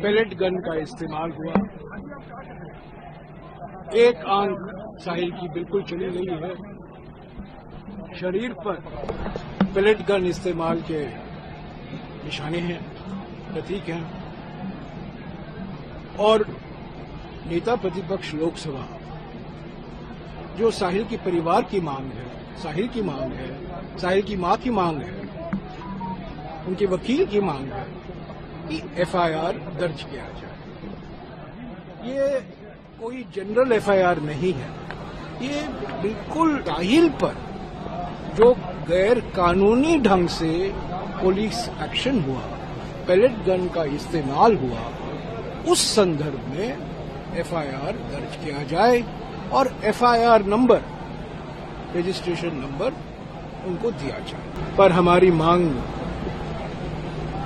Pellet gun का इस्तेमाल हुआ। एक आंख साहिल की बिल्कुल चली गई है। शरीर पर पेलेट गन इस्तेमाल के निशाने हैं, प्रतीक हैं। और नेता प्रतिपक्ष लोकसभा जो साहिल की परिवार की मांग है, साहिल की मांग है, साहिल की मां की मांग है, उनके वकील की मांग है कि एफआईआर दर्ज किया जाए। ये कोई जनरल एफआईआर नहीं है, ये बिल्कुल साहिल पर जो गैर कानूनी ढंग से पुलिस एक्शन हुआ, पेलेट गन का इस्तेमाल हुआ, उस संदर्भ में एफआईआर दर्ज किया जाए और एफआईआर नंबर, रजिस्ट्रेशन नंबर उनको दिया जाए। पर हमारी मांग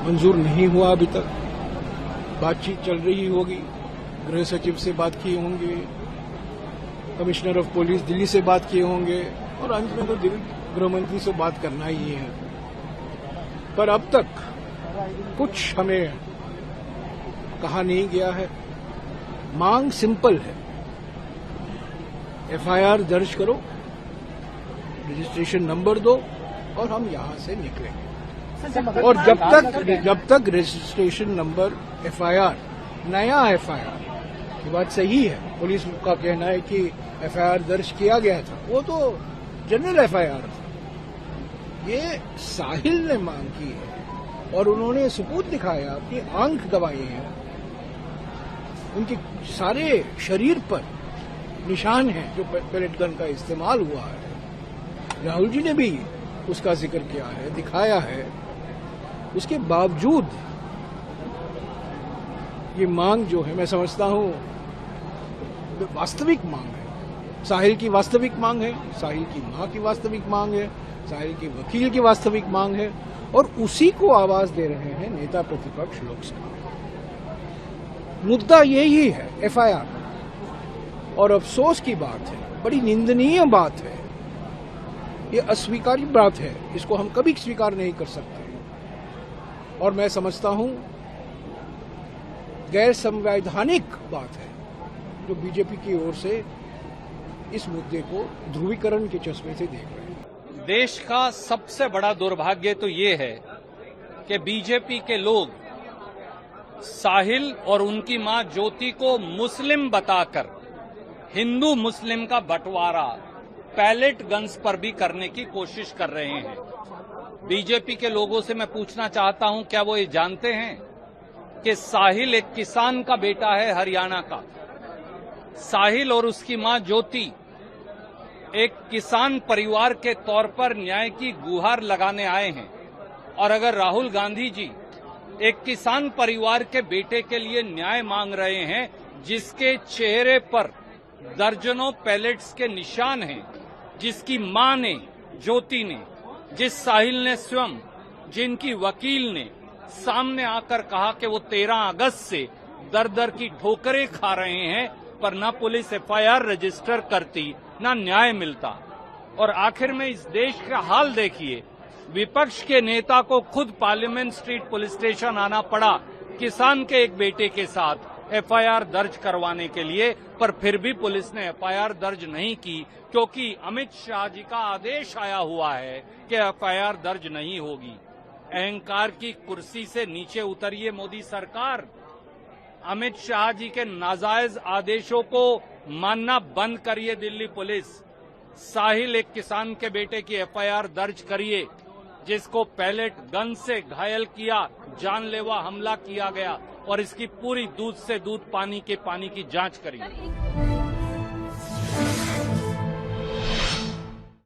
मंजूर नहीं हुआ अभी तक। बातचीत चल रही होगी, गृह सचिव से बात किए होंगे, कमिश्नर ऑफ पुलिस दिल्ली से बात किए होंगे और अंत में तो गृह मंत्री से बात करना ही है। पर अब तक कुछ हमें कहा नहीं गया है। मांग सिंपल है, एफआईआर दर्ज करो, रजिस्ट्रेशन नंबर दो और हम यहां से निकलेंगे। और जब तक रजिस्ट्रेशन नंबर एफआईआर, नया एफआईआर, ये बात सही है, पुलिस का कहना है कि एफआईआर दर्ज किया गया था, वो तो जनरल एफआईआर था। ये साहिल ने मांग की है और उन्होंने सबूत दिखाया, अपनी आंख गवाई है, उनके सारे शरीर पर निशान हैं जो पेलेट गन का इस्तेमाल हुआ है। राहुल जी ने भी उसका जिक्र किया है, दिखाया है। उसके बावजूद ये मांग जो है, मैं समझता हूं वास्तविक मांग है, साहिल की वास्तविक मांग है, साहिल की मां की वास्तविक मांग है, साहिल के वकील की वास्तविक मांग है और उसी को आवाज दे रहे हैं नेता प्रतिपक्ष लोकसभा। मुद्दा यही है एफआईआर, और अफसोस की बात है, बड़ी निंदनीय बात है, ये अस्वीकार्य बात है, इसको हम कभी स्वीकार नहीं कर सकते। और मैं समझता हूं गैर संवैधानिक बात है जो बीजेपी की ओर से इस मुद्दे को ध्रुवीकरण के चश्मे से देख रहे हैं। देश का सबसे बड़ा दुर्भाग्य तो ये है कि बीजेपी के लोग साहिल और उनकी मां ज्योति को मुस्लिम बताकर हिंदू मुस्लिम का बंटवारा पैलेट गन्स पर भी करने की कोशिश कर रहे हैं। बीजेपी के लोगों से मैं पूछना चाहता हूं, क्या वो ये जानते हैं कि साहिल एक किसान का बेटा है, हरियाणा का। साहिल और उसकी मां ज्योति एक किसान परिवार के तौर पर न्याय की गुहार लगाने आए हैं। और अगर राहुल गांधी जी एक किसान परिवार के बेटे के लिए न्याय मांग रहे हैं, जिसके चेहरे पर दर्जनों पैलेट्स के निशान हैं, जिसकी मां ने, ज्योति ने, जिस साहिल ने स्वयं, जिनकी वकील ने सामने आकर कहा कि वो 13 अगस्त से दर दर की ठोकरें खा रहे हैं, पर न पुलिस एफआईआर रजिस्टर करती, न न्याय मिलता। और आखिर में इस देश का हाल देखिए, विपक्ष के नेता को खुद पार्लियामेंट स्ट्रीट पुलिस स्टेशन आना पड़ा किसान के एक बेटे के साथ एफआईआर दर्ज करवाने के लिए, पर फिर भी पुलिस ने एफआईआर दर्ज नहीं की, क्योंकि अमित शाह जी का आदेश आया हुआ है कि एफआईआर दर्ज नहीं होगी। अहंकार की कुर्सी से नीचे उतरिए मोदी सरकार। अमित शाह जी के नाजायज आदेशों को मानना बंद करिए दिल्ली पुलिस। साहिल एक किसान के बेटे की एफआईआर दर्ज करिए, जिसको पैलेट गन से घायल किया, जानलेवा हमला किया गया, और इसकी पूरी दूध से दूध पानी की जांच करिए।